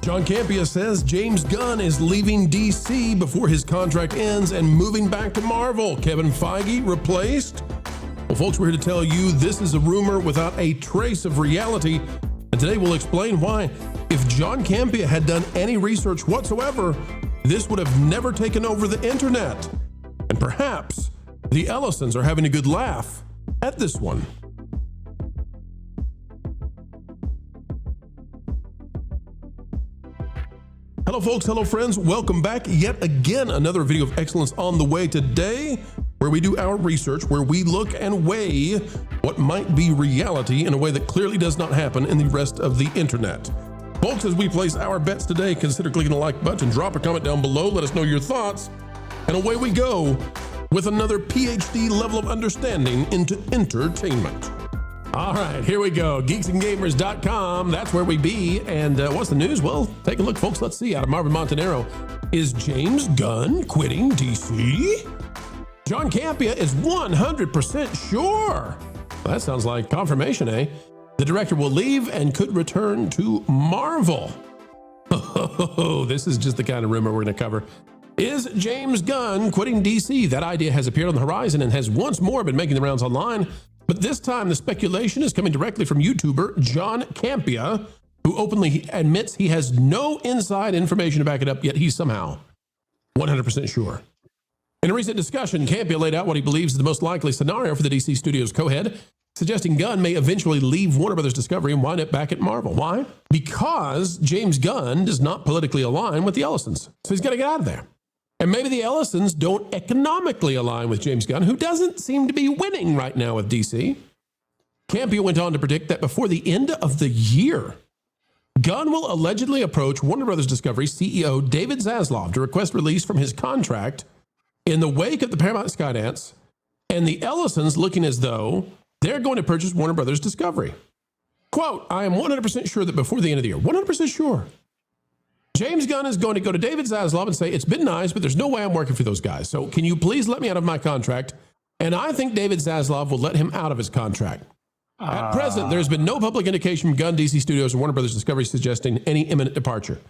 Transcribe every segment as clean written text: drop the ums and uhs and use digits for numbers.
John Campea says James Gunn is leaving DC before his contract ends and moving back to Marvel. Kevin Feige replaced? Well, folks, we're here to tell you this is a rumor without a trace of reality. And today we'll explain why. If John Campea had done any research whatsoever, this would have never taken over the internet. And perhaps the Ellisons are having a good laugh at this one. Hello folks, hello friends, welcome back. Yet again, another video of excellence on the way today, where we do our research, where we look and weigh what might be reality in a way that clearly does not happen in the rest of the internet. Folks, as we place our bets today, consider clicking the like button, drop a comment down below, let us know your thoughts, and away we go with another PhD level of understanding into entertainment. All right, here we go. Geeksandgamers.com, that's where we be. And what's the news? Well, take a look, folks. Let's see. Out of Marvin Montanaro, is James Gunn quitting DC? John Campea is 100% sure. Well, that sounds like confirmation, eh? The director will leave and could return to Marvel. Oh, this is just the kind of rumor we're going to cover. Is James Gunn quitting DC? That idea has appeared on the horizon and has once more been making the rounds online. But this time, the speculation is coming directly from YouTuber John Campea, who openly admits he has no inside information to back it up, yet he's somehow 100% sure. In a recent discussion, Campea laid out what he believes is the most likely scenario for the DC Studios co-head, suggesting Gunn may eventually leave Warner Brothers Discovery and wind up back at Marvel. Why? Because James Gunn does not politically align with the Ellisons, so he's got to get out of there. And maybe the Ellisons don't economically align with James Gunn, who doesn't seem to be winning right now with DC. Campea went on to predict that before the end of the year, Gunn will allegedly approach Warner Brothers Discovery CEO David Zaslav to request release from his contract in the wake of the Paramount Skydance, and the Ellisons looking as though they're going to purchase Warner Brothers Discovery. Quote, I am 100% sure that before the end of the year, 100% sure, James Gunn is going to go to David Zaslav and say, it's been nice, but there's no way I'm working for those guys. So can you please let me out of my contract? And I think David Zaslav will let him out of his contract. At present, there's been no public indication from Gunn, DC Studios, or Warner Brothers Discovery suggesting any imminent departure.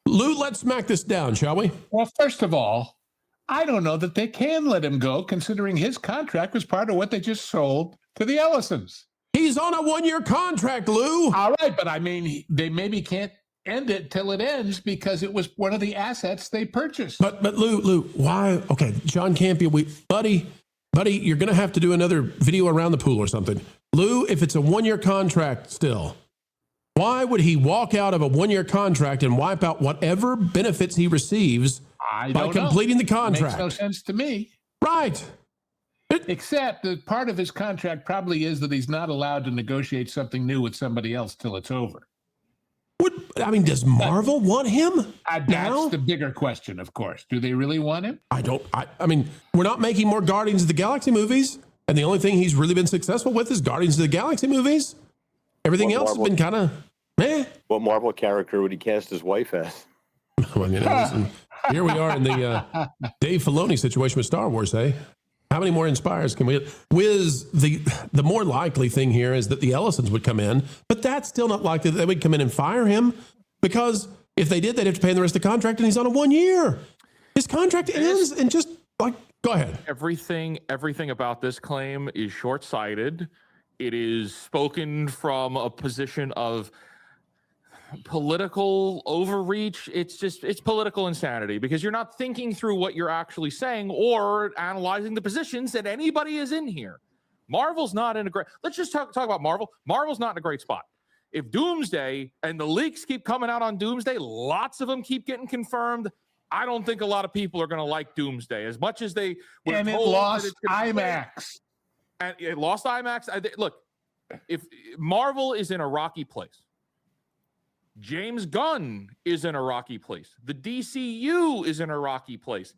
Lou, let's smack this down, shall we? Well, first of all, I don't know that they can let him go, considering his contract was part of what they just sold to the Ellisons. He's on a one-year contract, Lou. All right, but I mean, they maybe can't end it till it ends because it was one of the assets they purchased. But Lou, why? Okay, John Campea, buddy, you're going to have to do another video around the pool or something. Lou, if it's a one-year contract still, why would he walk out of a one-year contract and wipe out whatever benefits he receives by completing the contract? Makes no sense to me. Right. Except that part of his contract probably is that he's not allowed to negotiate something new with somebody else till it's over. Does Marvel want him? That's the bigger question, of course. Do they really want him? We're not making more Guardians of the Galaxy movies, and the only thing he's really been successful with is Guardians of the Galaxy movies. Everything else has been kind of meh. What Marvel character would he cast his wife as? Well, listen, here we are in the Dave Filoni situation with Star Wars, eh? How many more Inspires can we get? Wiz, the more likely thing here is that the Ellisons would come in, but that's still not likely that they would come in and fire him, because if they did, they'd have to pay him the rest of the contract, and he's on a 1 year. His contract ends, and just go ahead. Everything about this claim is short-sighted. It is spoken from a position of political overreach. It's political insanity, because you're not thinking through what you're actually saying or analyzing the positions that anybody is in here. Marvel's not in a great, let's just talk about Marvel. Marvel's not in a great spot. If Doomsday, and the leaks keep coming out on Doomsday, lots of them keep getting confirmed, I don't think a lot of people are going to like Doomsday as much as they were. And it lost IMAX. And it lost IMAX. Look, if Marvel is in a rocky place, James Gunn is in a rocky place. The DCU is in a rocky place.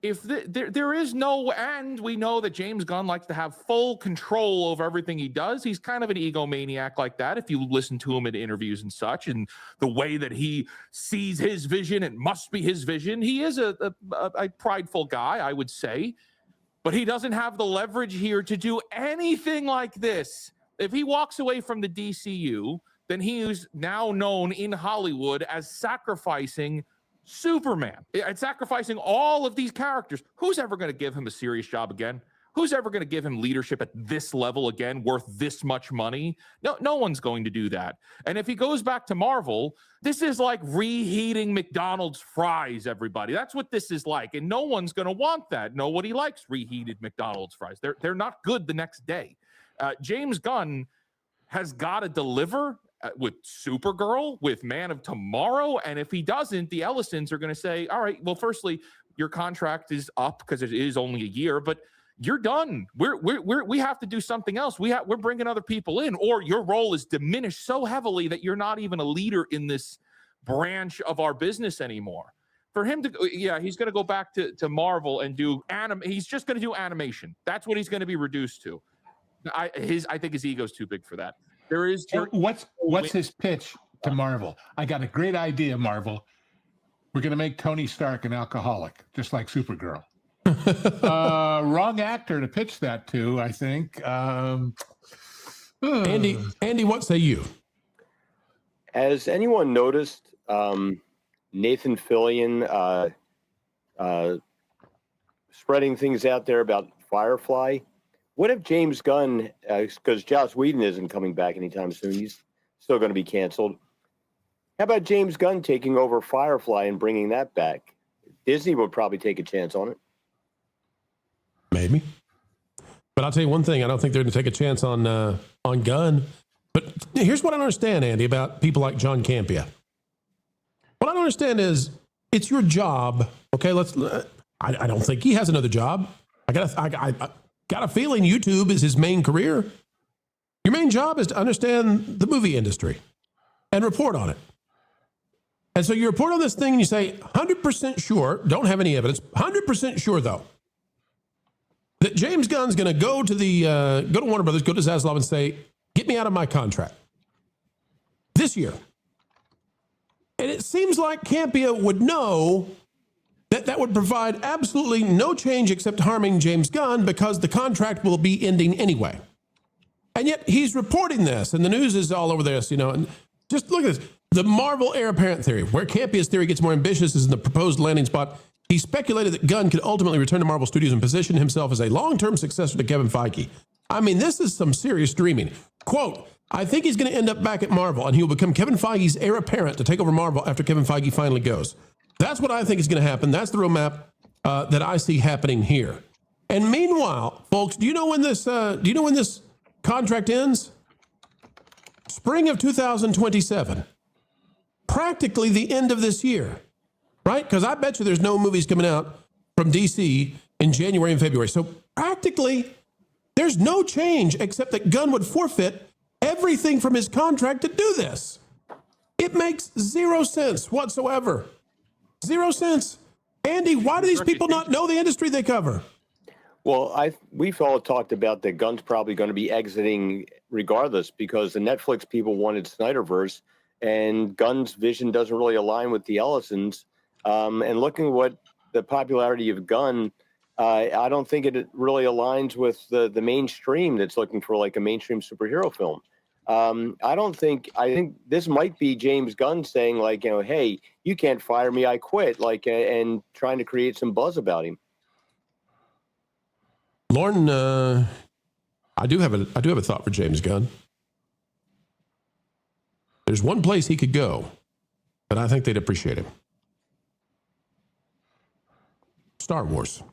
If there is no, and we know that James Gunn likes to have full control over everything he does. He's kind of an egomaniac like that. If you listen to him in interviews and such, and the way that he sees his vision, it must be his vision. He is a prideful guy, I would say, but he doesn't have the leverage here to do anything like this. If he walks away from the DCU, then he is now known in Hollywood as sacrificing Superman and sacrificing all of these characters. Who's ever going to give him a serious job again? Who's ever going to give him leadership at this level again, worth this much money? No one's going to do that. And if he goes back to Marvel, this is like reheating McDonald's fries, everybody. That's what this is like. And no one's going to want that. Nobody likes reheated McDonald's fries. They're not good the next day. James Gunn has got to deliver with Supergirl, with Man of Tomorrow. And if he doesn't, the Ellisons are going to say, all right, well, firstly, your contract is up because it is only a year, but you're done. We have to do something else. We're bringing other people in, or your role is diminished so heavily that you're not even a leader in this branch of our business anymore. For him to, he's going to go back to Marvel and do he's just going to do animation. That's what he's going to be reduced to. I think his ego's too big for that. There is. What's his pitch to Marvel? I got a great idea, Marvel. We're going to make Tony Stark an alcoholic, just like Supergirl. Wrong actor to pitch that to, I think. Andy, what say you? Has anyone noticed Nathan Fillion spreading things out there about Firefly? What if James Gunn, because Joss Whedon isn't coming back anytime soon, he's still going to be canceled. How about James Gunn taking over Firefly and bringing that back? Disney would probably take a chance on it. Maybe. But I'll tell you one thing. I don't think they're going to take a chance on Gunn. But here's what I don't understand, Andy, about people like John Campea. What I don't understand is it's your job. Okay, I don't think he has another job. I got a feeling YouTube is his main career. Your main job is to understand the movie industry and report on it. And so you report on this thing and you say, 100% sure, don't have any evidence, 100% sure though, that James Gunn's going to go to Warner Brothers, go to Zaslav and say, get me out of my contract this year. And it seems like Campea would know that that would provide absolutely no change except harming James Gunn because the contract will be ending anyway. And yet he's reporting this and the news is all over this, and just look at this. The Marvel heir apparent theory, where Campea's theory gets more ambitious, is in the proposed landing spot. He speculated that Gunn could ultimately return to Marvel Studios and position himself as a long-term successor to Kevin Feige. I mean, this is some serious dreaming. Quote, I think he's going to end up back at Marvel and he will become Kevin Feige's heir apparent to take over Marvel after Kevin Feige finally goes. That's what I think is going to happen. That's the roadmap that I see happening here. And meanwhile, folks, do you know when this contract ends? Spring of 2027. Practically the end of this year, right? Because I bet you there's no movies coming out from DC in January and February. So practically there's no change except that Gunn would forfeit everything from his contract to do this. It makes zero sense whatsoever. 0 cents. Andy, why do these people not know the industry they cover? Well, we've all talked about that Gunn's probably going to be exiting regardless because the Netflix people wanted Snyderverse and Gunn's vision doesn't really align with the Ellisons. And looking at what the popularity of Gunn, I don't think it really aligns with the mainstream that's looking for like a mainstream superhero film. I think this might be James Gunn saying like, hey, you can't fire me, I quit, like, and trying to create some buzz about him. Lauren, I do have a thought for James Gunn. There's one place he could go, but I think they'd appreciate him. Star Wars.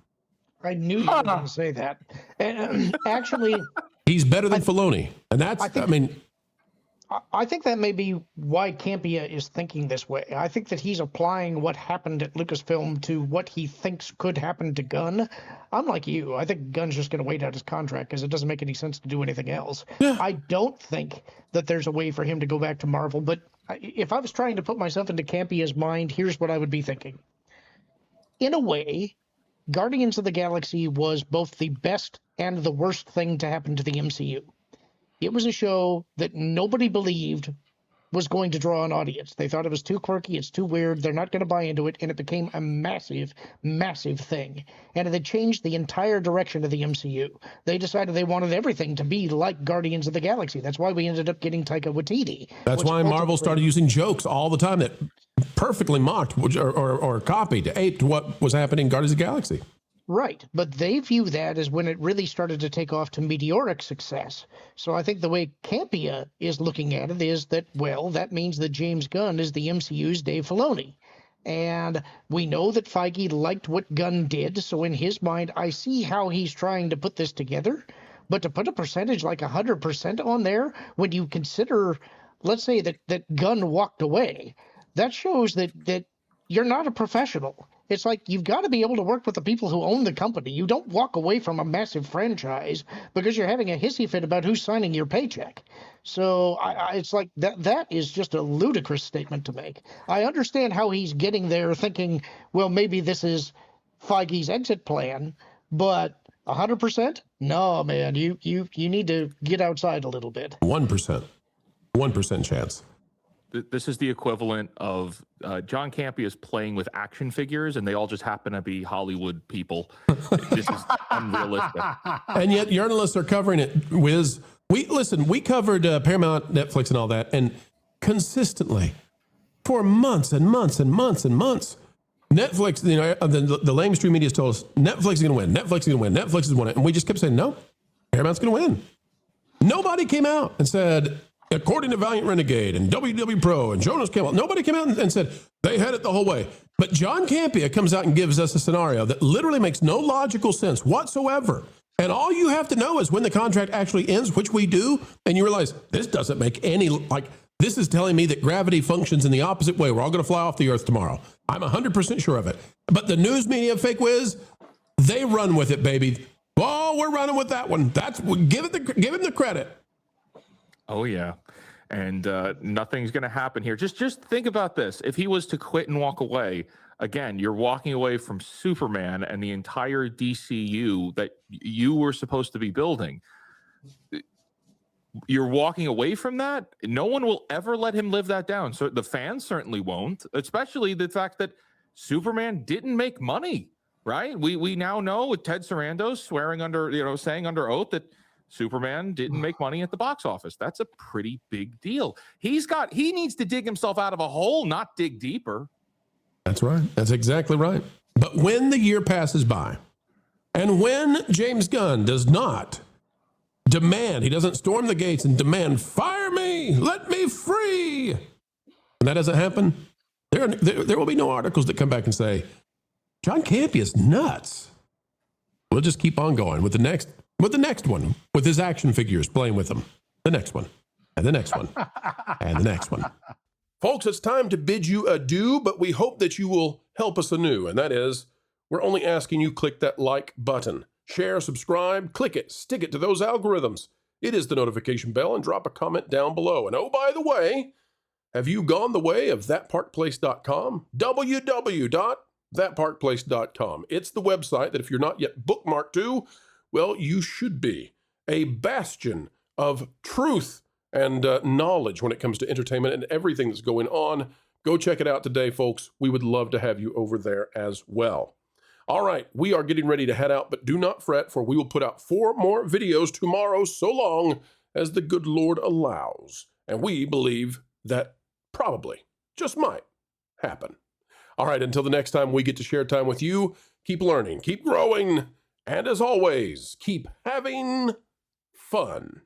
I knew you were going to say that. And actually, he's better than Filoni, and that's. I think that may be why Campea is thinking this way. I think that he's applying what happened at Lucasfilm to what he thinks could happen to Gunn. I'm like you. I think Gunn's just going to wait out his contract because it doesn't make any sense to do anything else. Yeah. I don't think that there's a way for him to go back to Marvel. But if I was trying to put myself into Campea's mind, here's what I would be thinking. In a way, Guardians of the Galaxy was both the best and the worst thing to happen to the MCU. It was a show that nobody believed was going to draw an audience. They thought it was too quirky, it's too weird, they're not going to buy into it, and it became a massive, massive thing. And it had changed the entire direction of the MCU. They decided they wanted everything to be like Guardians of the Galaxy. That's why we ended up getting Taika Waititi. That's why Marvel started using jokes all the time that perfectly mocked or copied, aped what was happening in Guardians of the Galaxy. Right, but they view that as when it really started to take off to meteoric success. So I think the way Campea is looking at it is that, well, that means that James Gunn is the MCU's Dave Filoni. And we know that Feige liked what Gunn did, so in his mind, I see how he's trying to put this together. But to put a percentage like 100% on there, when you consider, let's say that Gunn walked away, that shows that you're not a professional. It's like you've got to be able to work with the people who own the company. You don't walk away from a massive franchise because you're having a hissy fit about who's signing your paycheck. So it's like that is just a ludicrous statement to make. I understand how he's getting there thinking, well, maybe this is Feige's exit plan, but 100%? No, man, you need to get outside a little bit. 1% chance. This is the equivalent of John Campea is playing with action figures, and they all just happen to be Hollywood people. This is unrealistic. And yet journalists are covering it. We covered Paramount, Netflix, and all that, and consistently for months and months and months and months, Netflix, the mainstream media has told us Netflix is going to win. Netflix is going to win. Netflix is going to win. And we just kept saying, no, Paramount's going to win. Nobody came out and said, according to Valiant Renegade and WDW Pro and Jonas Campbell, nobody came out and said they had it the whole way. But John Campea comes out and gives us a scenario that literally makes no logical sense whatsoever. And all you have to know is when the contract actually ends, which we do, and you realize this doesn't make any, this is telling me that gravity functions in the opposite way. We're all going to fly off the earth tomorrow. I'm 100% sure of it. But the news media, fake whiz, they run with it, baby. Oh, we're running with that one. Give him the credit. Oh, yeah. And nothing's going to happen here. Just think about this. If he was to quit and walk away, again, you're walking away from Superman and the entire DCU that you were supposed to be building. You're walking away from that. No one will ever let him live that down. So the fans certainly won't, especially the fact that Superman didn't make money, right? We now know with Ted Sarandos saying under oath that Superman didn't make money at the box office. That's a pretty big deal. He needs to dig himself out of a hole, not dig deeper. That's right. That's exactly right. But when the year passes by and when James Gunn does not demand, he doesn't storm the gates and demand, fire me, let me free. And that doesn't happen, there will be no articles that come back and say, John Campea is nuts. We'll just keep on going with the next one, with his action figures playing with them. The next one, and the next one, and the next one. Folks, it's time to bid you adieu, but we hope that you will help us anew. And that is, we're only asking you click that like button. Share, subscribe, click it, stick it to those algorithms. It is the notification bell, and drop a comment down below. And oh, by the way, have you gone the way of thatparkplace.com? www.thatparkplace.com. It's the website that if you're not yet bookmarked to, well, you should be. A bastion of truth and knowledge when it comes to entertainment and everything that's going on. Go check it out today, folks. We would love to have you over there as well. All right, we are getting ready to head out, but do not fret, for we will put out 4 more videos tomorrow, so long as the good Lord allows. And we believe that probably, just might, happen. All right, until the next time we get to share time with you, keep learning, keep growing, and as always, keep having fun.